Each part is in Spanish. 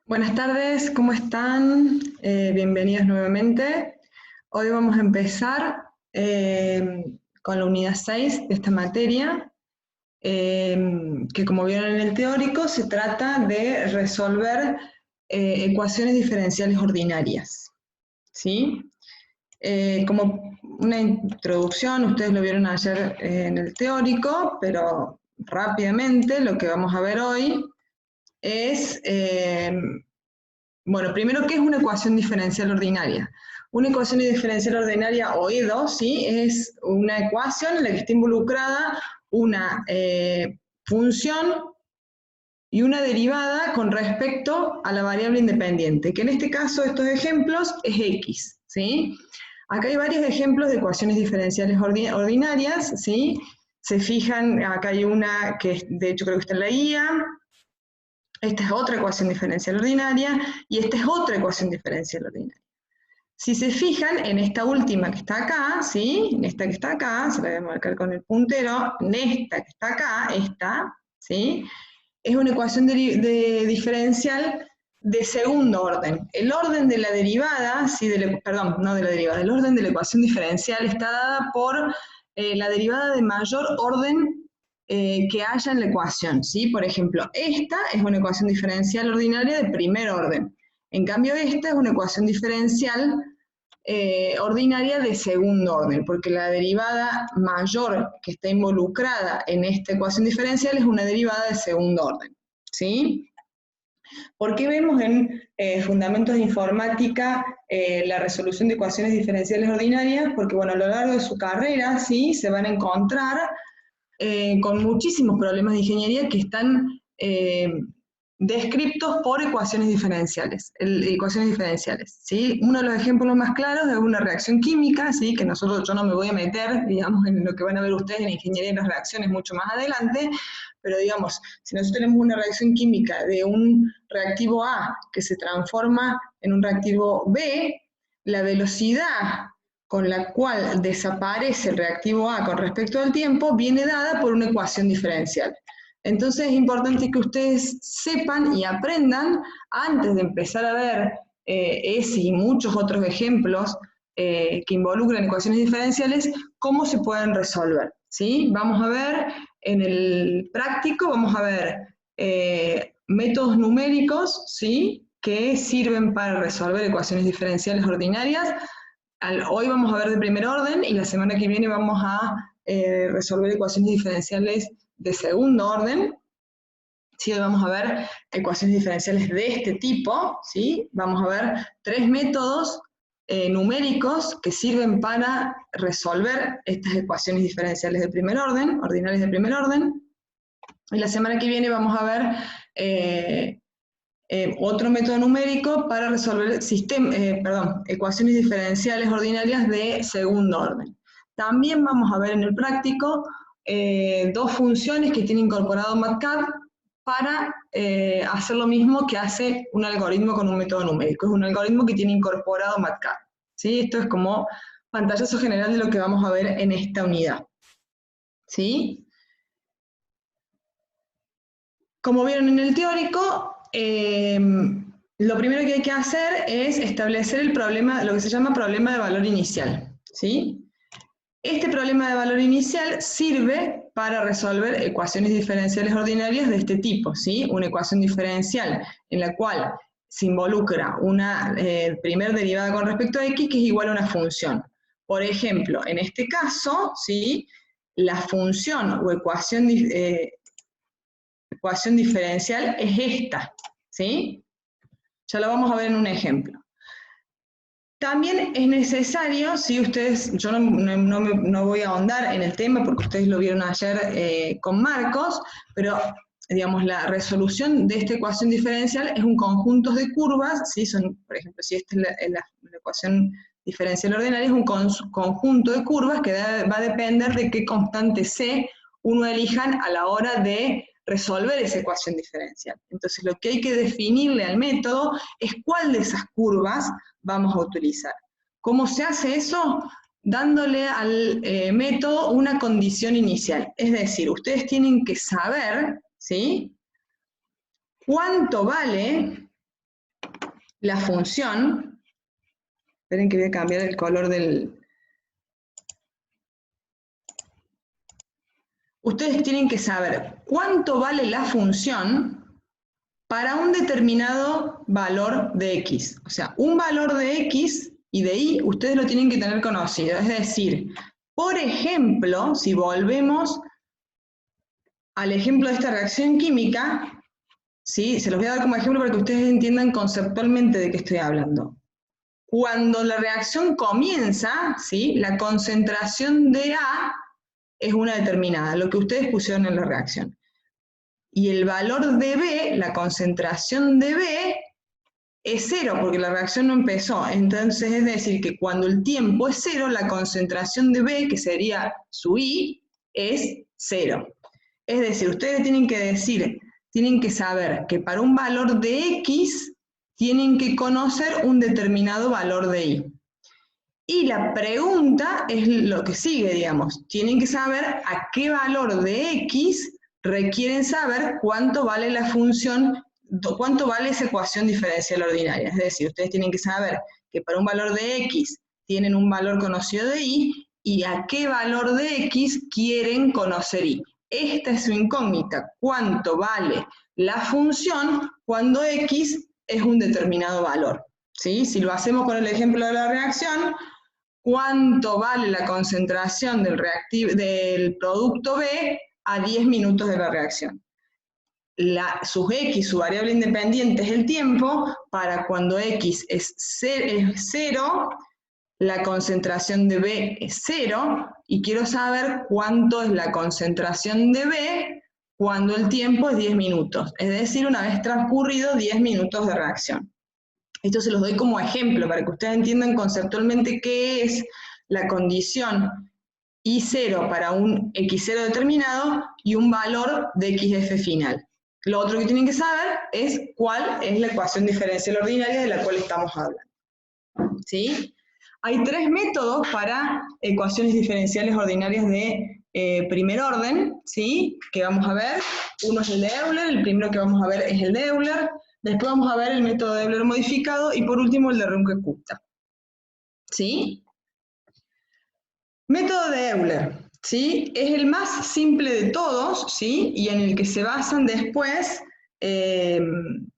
Buenas tardes, ¿cómo están? Bienvenidos nuevamente. Hoy vamos a empezar con la unidad 6 de esta materia, que como vieron en el teórico, se trata de resolver ecuaciones diferenciales ordinarias, ¿sí? Como una introducción, ustedes lo vieron ayer en el teórico, pero rápidamente lo que vamos a ver hoy es, bueno, primero, ¿qué es una ecuación diferencial ordinaria? Una ecuación diferencial ordinaria, o EDO, ¿sí? Es una ecuación en la que está involucrada una función y una derivada con respecto a la variable independiente, que en este caso, estos ejemplos, es x, ¿sí? Acá hay varios ejemplos de ecuaciones diferenciales ordinarias, ¿sí? Se fijan, acá hay una que de hecho creo que está en la guía. Esta es otra ecuación diferencial ordinaria y esta es otra ecuación diferencial ordinaria. Si se fijan en esta última que está acá, ¿sí? En esta que está acá, se la voy a marcar con el puntero, en esta que está acá, esta, ¿sí? Es una ecuación de diferencial de segundo orden. El orden de la derivada, ¿sí? Perdón, no de la derivada, el orden de la ecuación diferencial está dada por la derivada de mayor orden que haya en la ecuación, ¿sí? Por ejemplo, esta es una ecuación diferencial ordinaria de primer orden. En cambio, esta es una ecuación diferencial ordinaria de segundo orden, porque la derivada mayor que está involucrada en esta ecuación diferencial es una derivada de segundo orden, ¿sí? ¿Por qué vemos en fundamentos de informática la resolución de ecuaciones diferenciales ordinarias? Porque, bueno, a lo largo de su carrera, ¿sí? Se van a encontrar con muchísimos problemas de ingeniería que están descritos por ecuaciones diferenciales, ¿sí? Uno de los ejemplos más claros es una reacción química, ¿sí? Que yo no me voy a meter, digamos, en lo que van a ver ustedes en ingeniería de las reacciones mucho más adelante, pero digamos, si nosotros tenemos una reacción química de un reactivo A que se transforma en un reactivo B, la velocidad con la cual desaparece el reactivo A con respecto al tiempo viene dada por una ecuación diferencial. Entonces es importante que ustedes sepan y aprendan, antes de empezar a ver ese y muchos otros ejemplos que involucran ecuaciones diferenciales, cómo se pueden resolver, ¿sí? Vamos a ver en el práctico, vamos a ver métodos numéricos, ¿sí? Que sirven para resolver ecuaciones diferenciales ordinarias. Hoy vamos a ver de primer orden y la semana que viene vamos a resolver ecuaciones diferenciales de segundo orden. Sí, hoy vamos a ver ecuaciones diferenciales de este tipo, ¿sí? Vamos a ver 3 métodos numéricos que sirven para resolver estas ecuaciones diferenciales de primer orden, ordinarias de primer orden. Y la semana que viene vamos a ver otro método numérico para resolver ecuaciones diferenciales ordinarias de segundo orden. También vamos a ver en el práctico dos funciones que tiene incorporado MATLAB para hacer lo mismo que hace un algoritmo con un método numérico. Es un algoritmo que tiene incorporado MATLAB, ¿sí? Esto es como pantallazo general de lo que vamos a ver en esta unidad, ¿sí? Como vieron en el teórico, lo primero que hay que hacer es establecer el problema, lo que se llama problema de valor inicial, ¿sí? Este problema de valor inicial sirve para resolver ecuaciones diferenciales ordinarias de este tipo, ¿sí? Una ecuación diferencial en la cual se involucra una primer derivada con respecto a x que es igual a una función. Por ejemplo, en este caso, ¿sí? La función o ecuación diferencial es esta, ¿sí? Ya lo vamos a ver en un ejemplo. También es necesario, si ustedes, yo no voy a ahondar en el tema porque ustedes lo vieron ayer con Marcos, pero digamos la resolución de esta ecuación diferencial es un conjunto de curvas, ¿sí? Por ejemplo, si esta es la ecuación diferencial ordinaria, es un conjunto de curvas que va a depender de qué constante C uno elijan a la hora de resolver esa ecuación diferencial. Entonces lo que hay que definirle al método es cuál de esas curvas vamos a utilizar. ¿Cómo se hace eso? Dándole al método una condición inicial. Es decir, ustedes tienen que saber, ¿sí? ¿Cuánto vale la función, esperen que voy a cambiar el color del... Ustedes tienen que saber cuánto vale la función para un determinado valor de x. O sea, un valor de x y de y, ustedes lo tienen que tener conocido. Es decir, por ejemplo, si volvemos al ejemplo de esta reacción química, ¿sí? Se los voy a dar como ejemplo para que ustedes entiendan conceptualmente de qué estoy hablando. Cuando la reacción comienza, ¿sí? La concentración de A es una determinada, lo que ustedes pusieron en la reacción. Y el valor de B, la concentración de B, es cero, porque la reacción no empezó. Entonces, es decir, que cuando el tiempo es cero, la concentración de B, que sería su I, es cero. Es decir, ustedes tienen que saber que para un valor de X, tienen que conocer un determinado valor de Y. Y la pregunta es lo que sigue, digamos. Tienen que saber a qué valor de X requieren saber cuánto vale la función, cuánto vale esa ecuación diferencial ordinaria. Es decir, ustedes tienen que saber que para un valor de X tienen un valor conocido de Y a qué valor de X quieren conocer Y. Esta es su incógnita. ¿Cuánto vale la función cuando X es un determinado valor? ¿Sí? Si lo hacemos con el ejemplo de la reacción, ¿cuánto vale la concentración del producto B a 10 minutos de la reacción? Sus X, su variable independiente es el tiempo, para cuando X es 0, la concentración de B es 0, y quiero saber cuánto es la concentración de B cuando el tiempo es 10 minutos, es decir, una vez transcurrido 10 minutos de reacción. Esto se los doy como ejemplo para que ustedes entiendan conceptualmente qué es la condición I0 para un X0 determinado y un valor de XF final. Lo otro que tienen que saber es cuál es la ecuación diferencial ordinaria de la cual estamos hablando. ¿Sí? Hay tres métodos para ecuaciones diferenciales ordinarias de primer orden, ¿sí? Que vamos a ver. Uno es el de Euler, el primero que vamos a ver es el de Euler. Después vamos a ver el método de Euler modificado y por último el de Runge-Kutta. ¿Sí? Método de Euler, ¿sí? Es el más simple de todos, ¿sí? Y en el que se basan después el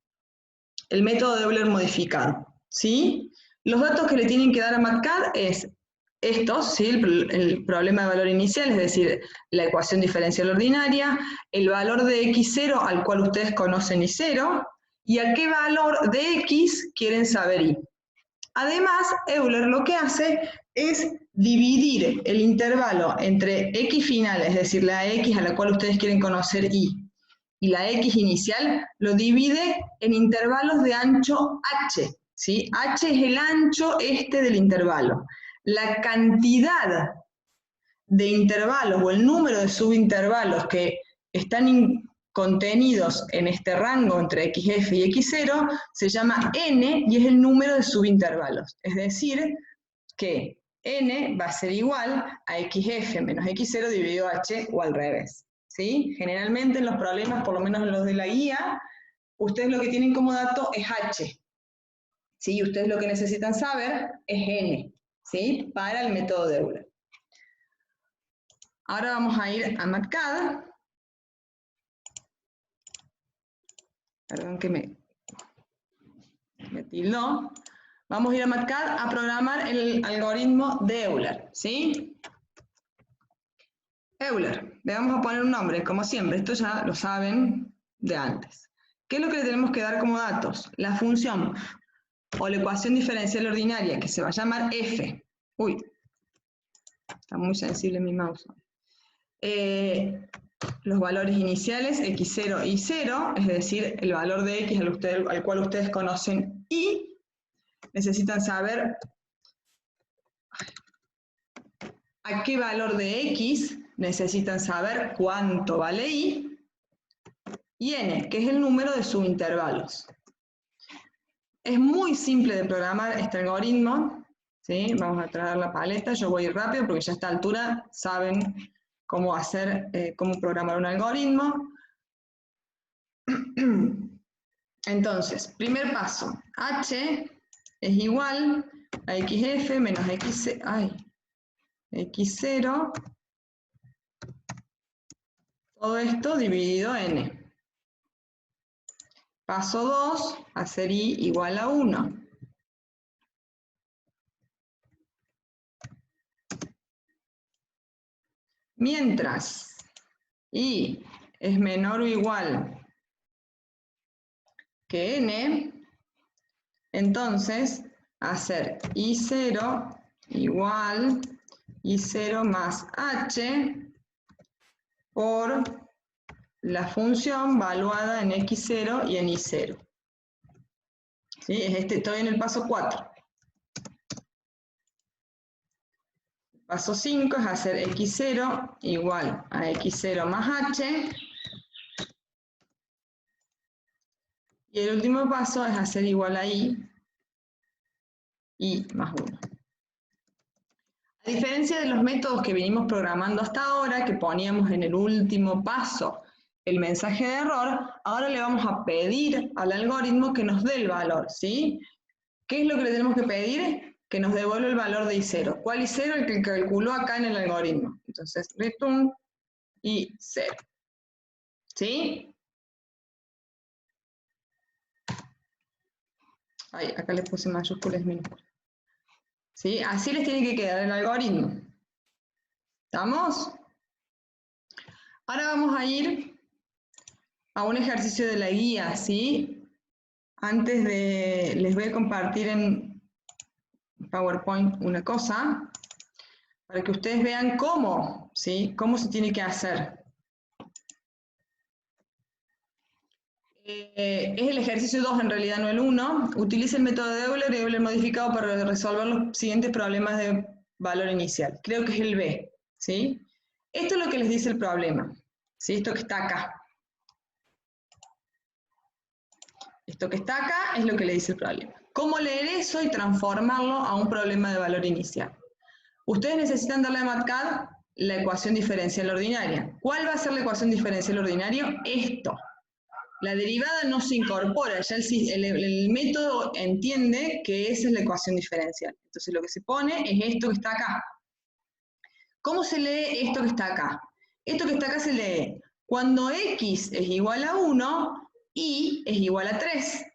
método de Euler modificado, ¿sí? Los datos que le tienen que dar a MATCAD es estos, ¿sí? El problema de valor inicial, es decir, la ecuación diferencial ordinaria, el valor de x0 al cual ustedes conocen y0, y a qué valor de x quieren saber y. Además, Euler lo que hace es dividir el intervalo entre x final, es decir, la x a la cual ustedes quieren conocer y la x inicial, lo divide en intervalos de ancho h, ¿sí? H es el ancho del intervalo. La cantidad de intervalos o el número de subintervalos que están contenidos en este rango entre XF y X0 se llama n y es el número de subintervalos. Es decir, que n va a ser igual a XF menos X0 dividido h o al revés. ¿Sí? Generalmente en los problemas, por lo menos en los de la guía, ustedes lo que tienen como dato es h. ¿Sí? Ustedes lo que necesitan saber es n, ¿sí? Para el método de Euler. Ahora vamos a ir a MATCAD. Perdón que me tildó. Vamos a ir a MATCAD a programar el algoritmo de Euler, ¿sí? Euler, le vamos a poner un nombre, como siempre, esto ya lo saben de antes. ¿Qué es lo que le tenemos que dar como datos? La función o la ecuación diferencial ordinaria, que se va a llamar f. Uy, está muy sensible mi mouse. Los valores iniciales, x0 y 0, es decir, el valor de x al cual ustedes conocen y necesitan saber a qué valor de x necesitan saber cuánto vale y n, que es el número de subintervalos. Es muy simple de programar este algoritmo, ¿sí? Vamos a traer la paleta, yo voy a ir rápido porque ya a esta altura saben cómo hacer, cómo programar un algoritmo. Entonces, primer paso, h es igual a xf menos x0, todo esto dividido n. Paso 2, hacer i igual a 1. Mientras i es menor o igual que n, entonces hacer i0 igual i0 más h por la función valuada en x0 y en i0. ¿Sí? Estoy en el paso 4. Paso 5 es hacer x0 igual a x0 más h. Y el último paso es hacer igual a i más 1. A diferencia de los métodos que venimos programando hasta ahora, que poníamos en el último paso el mensaje de error, ahora le vamos a pedir al algoritmo que nos dé el valor, ¿sí? ¿Qué es lo que le tenemos que pedir? Que nos devuelva el valor de i0. ¿Cuál i0? El que calculó acá en el algoritmo. Entonces, return i0. ¿Sí? Ahí, acá le puse mayúsculas y minúsculas. ¿Sí? Así les tiene que quedar el algoritmo. ¿Estamos? Ahora vamos a ir a un ejercicio de la guía, ¿sí? Antes de... les voy a compartir en PowerPoint una cosa, para que ustedes vean cómo, ¿sí? Cómo se tiene que hacer. Es el ejercicio 2 en realidad, no el 1. Utiliza el método de Euler y Euler modificado para resolver los siguientes problemas de valor inicial. Creo que es el B, ¿sí? Esto es lo que les dice el problema, ¿sí? Esto que está acá. Esto que está acá es lo que le dice el problema. ¿Cómo leer eso y transformarlo a un problema de valor inicial? Ustedes necesitan darle a MATCAD la ecuación diferencial ordinaria. ¿Cuál va a ser la ecuación diferencial ordinaria? Esto. La derivada no se incorpora, ya el método entiende que esa es la ecuación diferencial. Entonces lo que se pone es esto que está acá. ¿Cómo se lee esto que está acá? Esto que está acá se lee cuando x es igual a 1, y es igual a 3.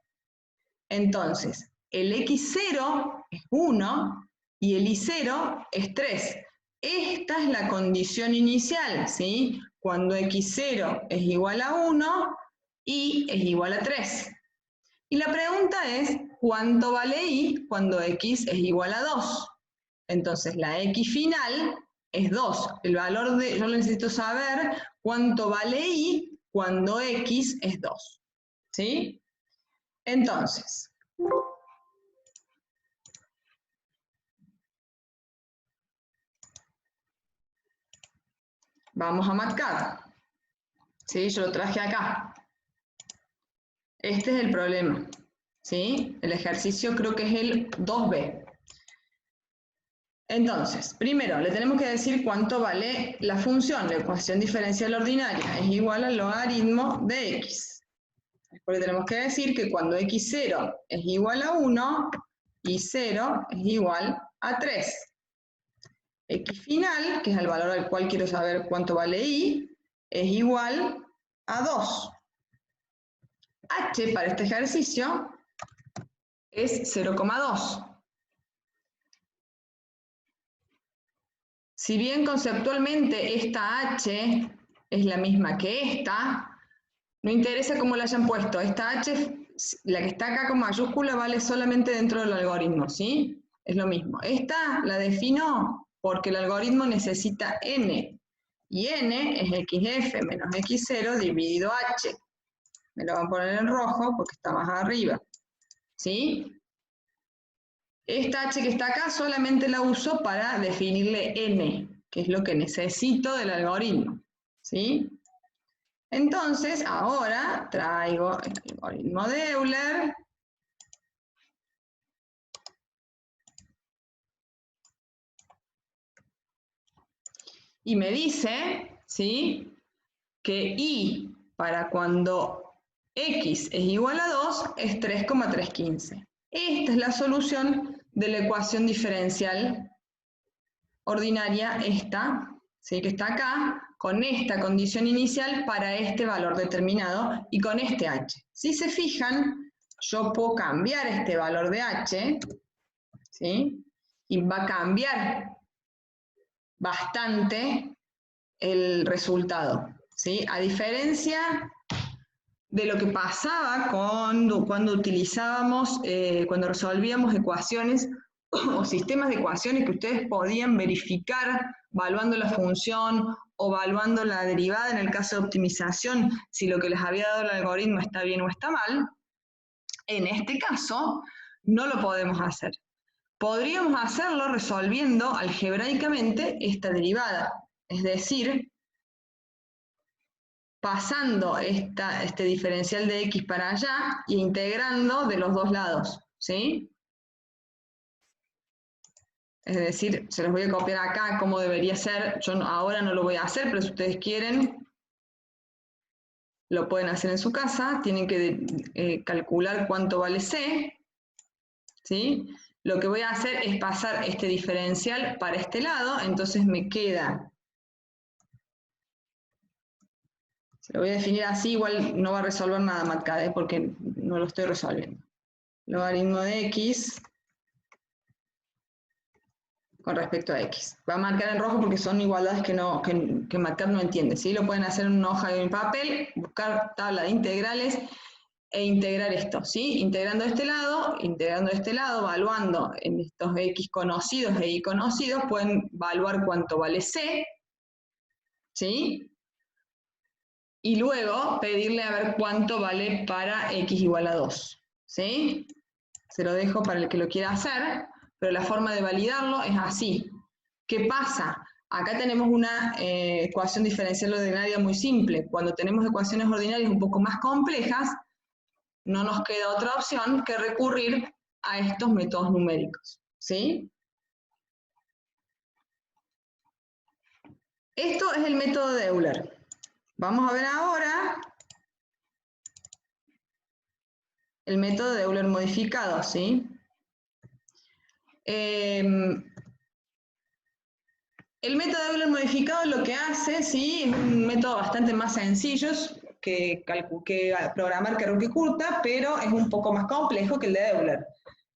Entonces, el x0 es 1 y el y0 es 3. Esta es la condición inicial, ¿sí? Cuando x0 es igual a 1, y es igual a 3. Y la pregunta es, ¿cuánto vale y cuando x es igual a 2? Entonces, la x final es 2. El valor de, yo necesito saber cuánto vale y cuando x es 2. ¿Sí? Entonces, vamos a MATCAD. ¿Sí? Yo lo traje acá. Este es el problema. ¿Sí? El ejercicio creo que es el 2B. Entonces, primero, le tenemos que decir cuánto vale la función. La ecuación diferencial ordinaria es igual al logaritmo de x. Después le tenemos que decir que cuando x0 es igual a 1, y0 es igual a 3. X final, que es el valor al cual quiero saber cuánto vale y, es igual a 2. H para este ejercicio es 0,2. Si bien conceptualmente esta H es la misma que esta, no interesa cómo la hayan puesto. Esta H, la que está acá con mayúscula, vale solamente dentro del algoritmo, ¿sí? Es lo mismo. Esta la defino porque el algoritmo necesita n. Y n es xf menos x0 dividido h. Me lo van a poner en rojo porque está más arriba. ¿Sí? Esta h que está acá solamente la uso para definirle n, que es lo que necesito del algoritmo. ¿Sí? Entonces, ahora traigo el algoritmo de Euler. Y me dice, ¿sí? Que i para cuando x es igual a 2 es 3,315. Esta es la solución de la ecuación diferencial ordinaria, esta, ¿sí? Que está acá, con esta condición inicial para este valor determinado y con este h. Si se fijan, yo puedo cambiar este valor de h, ¿sí? Y va a cambiar bastante el resultado, ¿sí? A diferencia de lo que pasaba cuando utilizábamos, cuando resolvíamos ecuaciones o sistemas de ecuaciones que ustedes podían verificar evaluando la función o evaluando la derivada en el caso de optimización, si lo que les había dado el algoritmo está bien o está mal. En este caso, no lo podemos hacer. Podríamos hacerlo resolviendo algebraicamente esta derivada, es decir, pasando este diferencial de x para allá e integrando de los dos lados, ¿sí? Es decir, se los voy a copiar acá como debería ser. Yo ahora no lo voy a hacer, pero si ustedes quieren, lo pueden hacer en su casa. Tienen que calcular cuánto vale c, ¿sí? Lo que voy a hacer es pasar este diferencial para este lado, entonces me queda... Se lo voy a definir así, igual no va a resolver nada MATCAD, porque no lo estoy resolviendo. Logaritmo de x con respecto a x. Va a marcar en rojo porque son igualdades que MATCAD no entiende, ¿sí? Lo pueden hacer en una hoja de papel, buscar tabla de integrales e integrar esto, ¿sí? Integrando este lado, evaluando en estos x conocidos e y conocidos, pueden evaluar cuánto vale c, ¿sí? Y luego pedirle a ver cuánto vale para x igual a 2, ¿sí? Se lo dejo para el que lo quiera hacer, pero la forma de validarlo es así. ¿Qué pasa? Acá tenemos una ecuación diferencial ordinaria muy simple. Cuando tenemos ecuaciones ordinarias un poco más complejas, no nos queda otra opción que recurrir a estos métodos numéricos, ¿sí? Esto es el método de Euler. Vamos a ver ahora el método de Euler modificado, ¿sí? El método de Euler modificado lo que hace, ¿sí? Es un método bastante más sencillo que programar Karuke-Kurta, pero es un poco más complejo que el de Euler.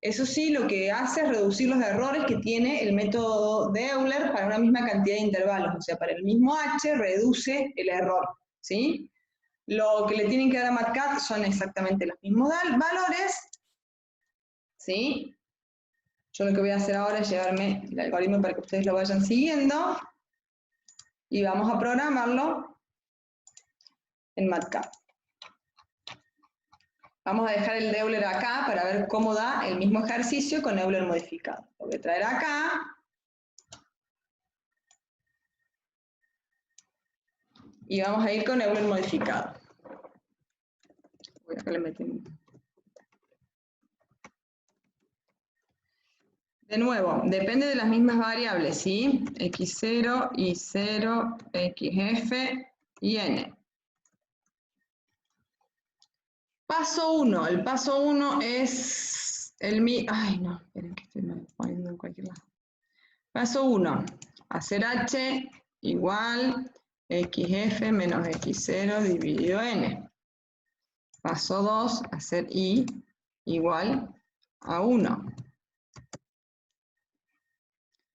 Eso sí, lo que hace es reducir los errores que tiene el método de Euler para una misma cantidad de intervalos, o sea, para el mismo h reduce el error, ¿sí? Lo que le tienen que dar a MATCAD son exactamente los mismos valores, ¿sí? Yo lo que voy a hacer ahora es llevarme el algoritmo para que ustedes lo vayan siguiendo y vamos a programarlo en MATCAD. Vamos a dejar el de Euler acá para ver cómo da el mismo ejercicio con Euler modificado. Lo voy a traer acá. Y vamos a ir con Euler modificado. Voy a le metemos. De nuevo, depende de las mismas variables, ¿sí? X0, Y0, XF y N. Paso 1. El paso 1 es el Ay, no, esperen que estoy poniendo en cualquier lado. Paso 1. Hacer H igual XF menos X0 dividido N. Paso 2. Hacer Y igual a 1.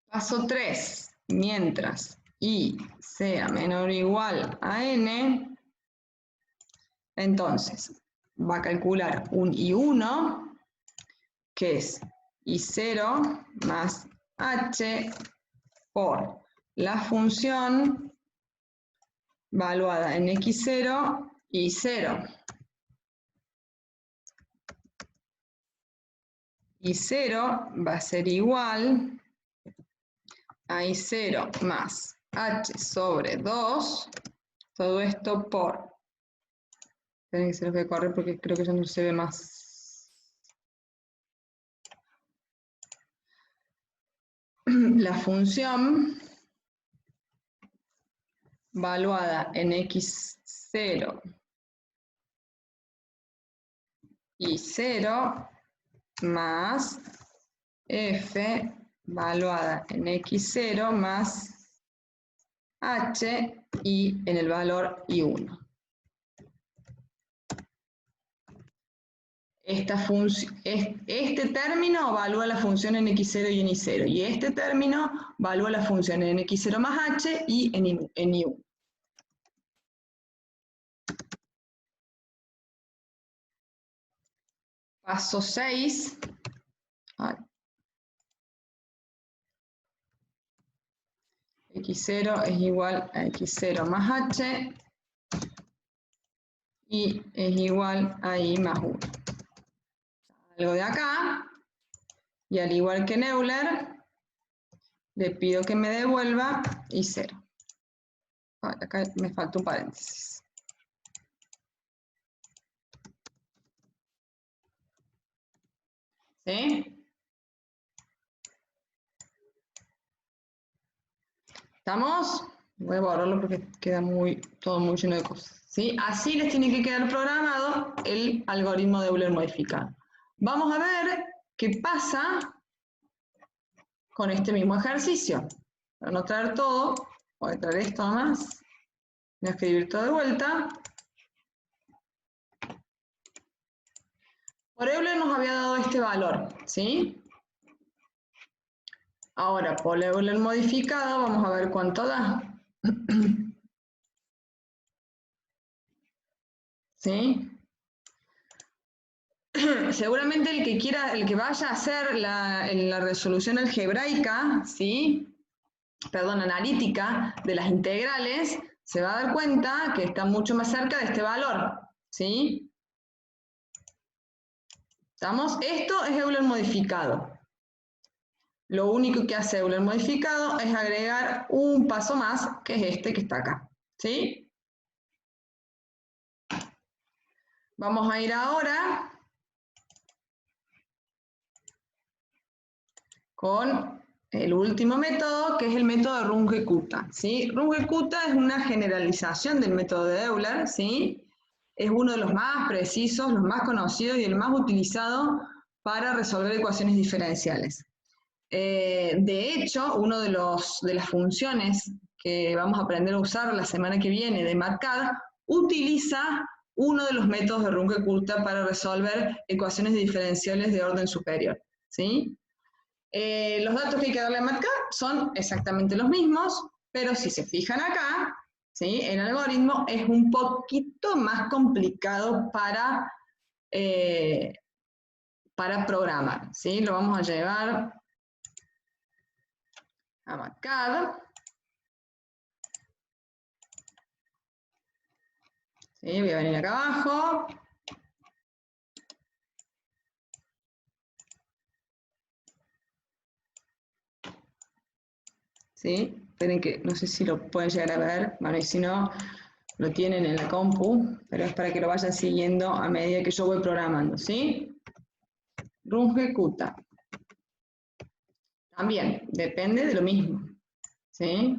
Paso 3, mientras I sea menor o igual a N, entonces va a calcular un I1, que es I0 más H por la función valuada en X0 y 0. Y 0 va a ser igual a I0 más H sobre 2, todo esto por... Esperen que se los voy a correr porque creo que ya no se ve más. La función valuada en X0 y0 más f valuada en x0 más h y en el valor y1. Este término evalúa la función en x0 y en y0, y este término evalúa la función en x0 más h y en y1. Paso 6. X0 es igual a x0 más h y es igual a y más 1. Algo de acá, y al igual que en Euler, le pido que me devuelva y0. Acá me falta un paréntesis. ¿Sí? ¿Estamos? Voy a borrarlo porque queda todo muy lleno de cosas. ¿Sí? Así les tiene que quedar programado el algoritmo de Euler modificado. Vamos a ver qué pasa con este mismo ejercicio. Para no traer todo, voy a traer esto nomás. Voy a escribir todo de vuelta. Por Euler nos había dado este valor, ¿sí? Ahora, por Euler modificado, vamos a ver cuánto da. ¿Sí? Seguramente el que vaya a hacer la resolución algebraica, ¿sí? Perdón, analítica de las integrales, se va a dar cuenta que está mucho más cerca de este valor, ¿sí? ¿Estamos? Esto es Euler modificado. Lo único que hace Euler modificado es agregar un paso más, que es este que está acá, ¿sí? Vamos a ir ahora con el último método, que es el método de Runge-Kutta, ¿sí? Runge-Kutta es una generalización del método de Euler, ¿sí? Es uno de los más precisos, los más conocidos y el más utilizado para resolver ecuaciones diferenciales. De hecho, una de las funciones que vamos a aprender a usar la semana que viene de MATCAD utiliza uno de los métodos de Runge-Kutta para resolver ecuaciones diferenciales de orden superior, ¿sí? Los datos que hay que darle a MATCAD son exactamente los mismos, pero si se fijan acá, ¿sí? El algoritmo es un poquito más complicado para programar, ¿sí? Lo vamos a llevar a MATCAD. ¿Sí? Voy a venir acá abajo. ¿Sí? Esperen que no sé si lo pueden llegar a ver. Bueno, y si no, lo tienen en la compu, pero es para que lo vayan siguiendo a medida que yo voy programando, ¿sí? Runge-Kutta. También depende de lo mismo, ¿sí?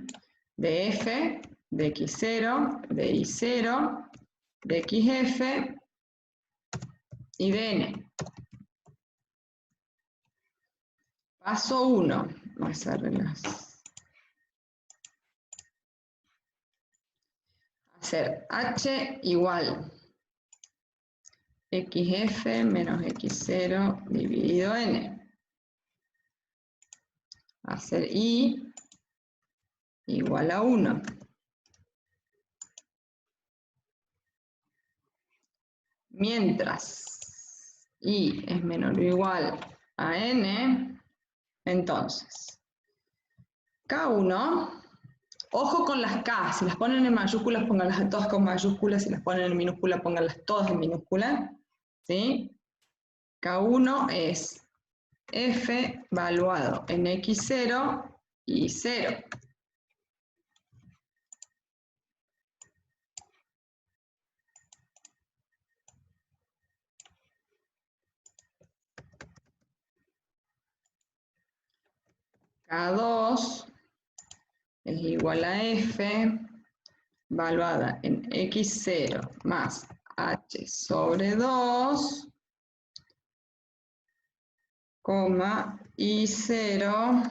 De f, de x0, de y0, de xf y de n. Paso 1. Vamos a hacer h igual xf menos x0 dividido n. Hacer y igual a 1. Mientras y es menor o igual a n, entonces K1, ojo con las K, si las ponen en mayúsculas, pónganlas todas con mayúsculas, si las ponen en minúsculas, pónganlas todas en minúsculas, ¿sí? K1 es f valuado en x0 y 0. K2 es igual a f valuada en x0 más h sobre 2 coma, I0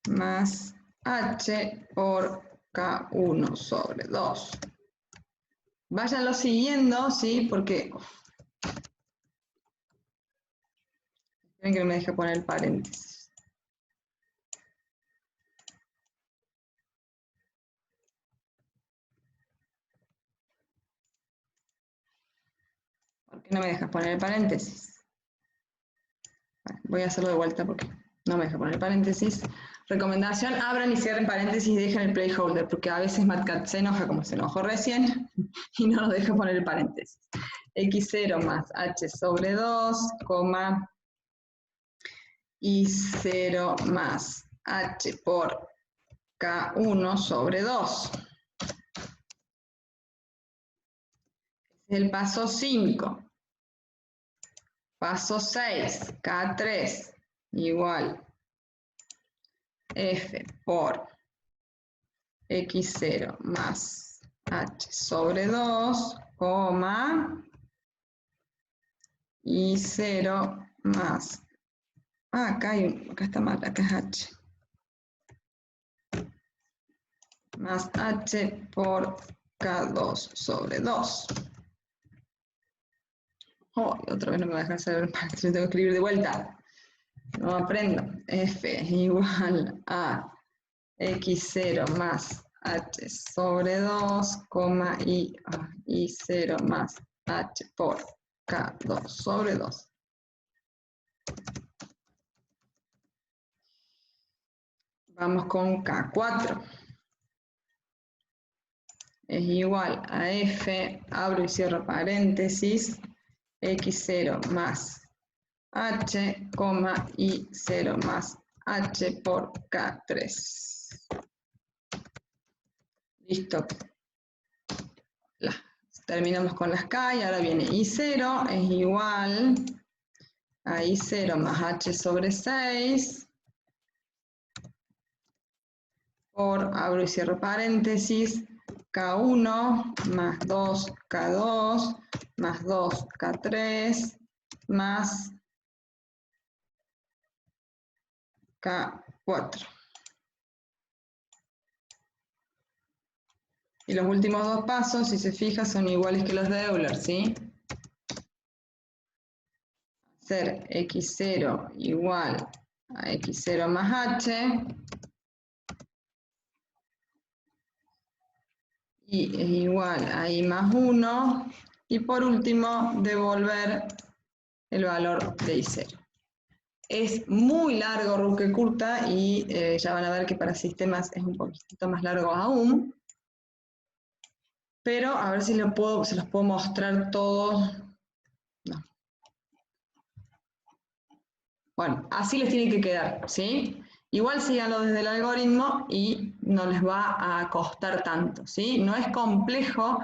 más H por K1 sobre 2. Váyanlo siguiendo, ¿sí? Porque... Esperen que no me deje poner el paréntesis. ¿Por qué no me dejas poner el paréntesis? Bueno, voy a hacerlo de vuelta porque no me deja poner el paréntesis. Recomendación, abran y cierren paréntesis y dejen el placeholder, porque a veces MatCat se enoja como se enojó recién y no nos deja poner el paréntesis. X0 más H sobre 2, coma, I0 más H por K1 sobre 2. Es el paso 5. Paso 6, K3 igual F por X0 más H sobre 2, coma, I0 más, acá está mal, acá es H, más H por K2 sobre 2. Oh, otra vez no me va a dejar saber, yo tengo que escribir de vuelta. No aprendo. F igual a X0 más H sobre 2, I0 más H por K2 sobre 2. Vamos con K4. Es igual a F, abro y cierro paréntesis, X0 más H, I0 más H por K3. Listo. Terminamos con las K y ahora viene I0, es igual a I0 más H sobre 6 por, abro y cierro paréntesis, K1 más 2 K2 más 2 K3 más K4. Y los últimos dos pasos, si se fija, son iguales que los de Euler, ¿sí? Hacer X0 igual a X0 más H. Y es igual a I más 1. Y por último, devolver el valor de I0. Es muy largo Runge-Kutta y ya van a ver que para sistemas es un poquito más largo aún. Pero a ver si se los puedo mostrar todos. No. Bueno, así les tiene que quedar, ¿sí? Igual síganlo desde el algoritmo y no les va a costar tanto, ¿sí? No es complejo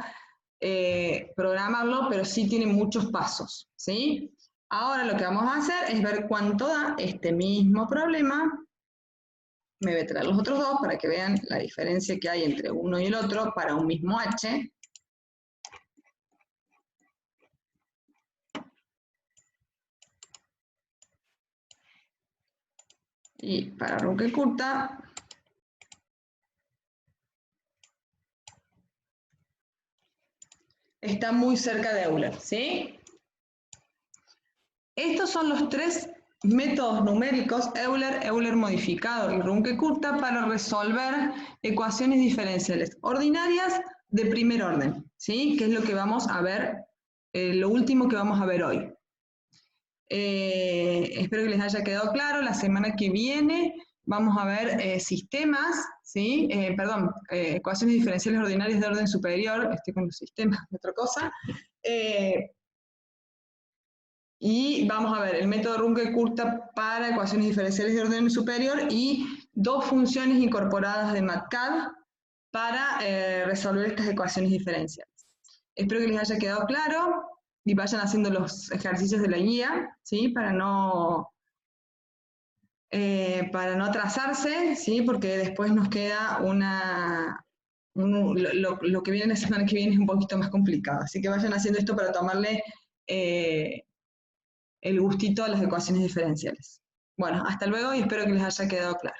programarlo, pero sí tiene muchos pasos, ¿sí? Ahora lo que vamos a hacer es ver cuánto da este mismo problema. Me voy a traer los otros dos para que vean la diferencia que hay entre uno y el otro para un mismo H. Y para Runge-Kutta, está muy cerca de Euler, ¿sí? Estos son los tres métodos numéricos, Euler, Euler modificado y Runge-Kutta, para resolver ecuaciones diferenciales ordinarias de primer orden, ¿sí? Que es lo que vamos a ver, lo último que vamos a ver hoy. Espero que les haya quedado claro. La semana que viene vamos a ver sistemas, ¿sí? Ecuaciones diferenciales ordinarias de orden superior. Estoy con los sistemas, otra cosa. Y vamos a ver el método Runge-Kutta para ecuaciones diferenciales de orden superior y dos funciones incorporadas de MATCAD para resolver estas ecuaciones diferenciales. Espero que les haya quedado claro y vayan haciendo los ejercicios de la guía, ¿sí? Para no atrasarse, ¿sí? Porque después nos queda lo que viene la semana que viene es un poquito más complicado. Así que vayan haciendo esto para tomarle eh, el gustito a las ecuaciones diferenciales. Bueno, hasta luego y espero que les haya quedado claro.